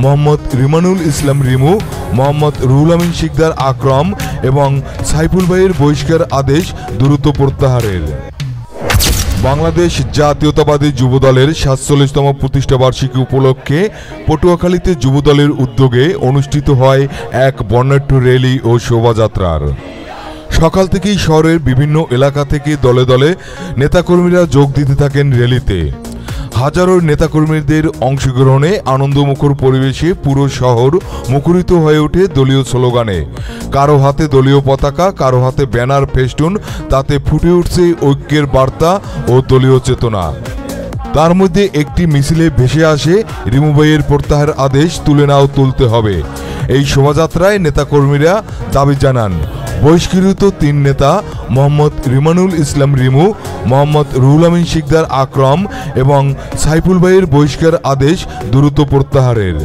মোহাম্মদ রিমানুল ইসলাম রিমু, মোহাম্মদ রুহুল আমিন শিকদার আকরাম এবং সাইফুল ভাইয়ের বহিষ্কার আদেশ দ্রুত প্রত্যাহারের। বাংলাদেশ জাতীয়তাবাদী যুবদলের ৪৭তম প্রতিষ্ঠাবার্ষিকী উপলক্ষে পটুয়াখালীতে যুবদলের উদ্যোগে অনুষ্ঠিত হয় এক বর্ণাঢ্য র্যালি ও শোভাযাত্রার। সকাল থেকেই শহরের বিভিন্ন এলাকা থেকে দলে দলে নেতাকর্মীরা যোগ দিতে থাকেন র্যালিতে। হাজারো নেতাকর্মীদের অংশগ্রহণে আনন্দমুখর পরিবেশে পুরো শহর মুখরিত হয়ে ওঠে দলীয় স্লোগানে। কারো হাতে দলীয় পতাকা, কারো হাতে ব্যানার ফেস্টুন, তাতে ফুটে উঠছে ঐক্যের বার্তা ও দলীয় চেতনা। তার মধ্যে একটি মিছিলে ভেসে আসে রিমু ভাইয়ের প্রত্যাহার আদেশ তুলতে হবে। এই শোভাযাত্রায় নেতাকর্মীরা দাবি জানান বহিষ্কৃত ৩ নেতা মোহাম্মদ রিমানুল ইসলাম রিমু, মোহাম্মদ রুহুল আমিন শিকদার আকরাম এবং সাইফুল ভাইয়ের বহিষ্কার আদেশ দ্রুত প্রত্যাহারের।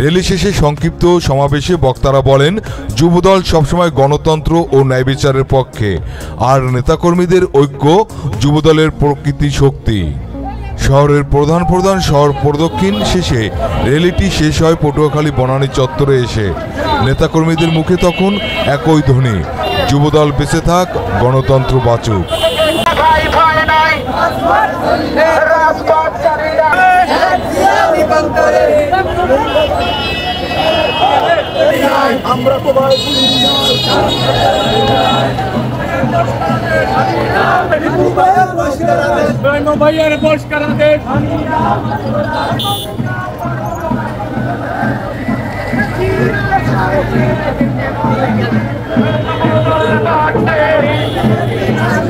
র্যালি শেষে সংক্ষিপ্ত সমাবেশে বক্তারা বলেন, যুবদল সবসময় গণতন্ত্র ও ন্যায়বিচারের পক্ষে, আর নেতাকর্মীদের ঐক্য যুবদলের প্রকৃতি শক্তি। শহরের প্রধান শহর প্রদক্ষিণ শেষে র্যালিটি শেষ হয় পটুয়াখালী বনানী চত্বরে এসে। নেতাকর্মীদের মুখে তখন একই ধ্বনি, যুবদল বেঁচে থাক, গণতন্ত্র বাঁচুক। ভাইয়ের বহিষ্কার আদেশ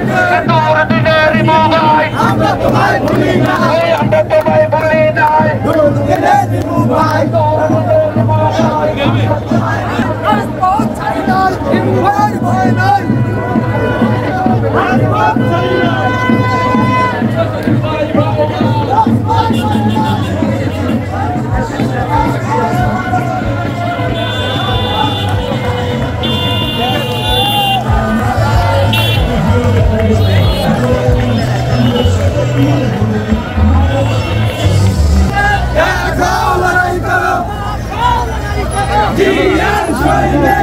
আমরা তোমায় ভুলি নাই, আমরা তোমায় ভুলি নাই, Yeah.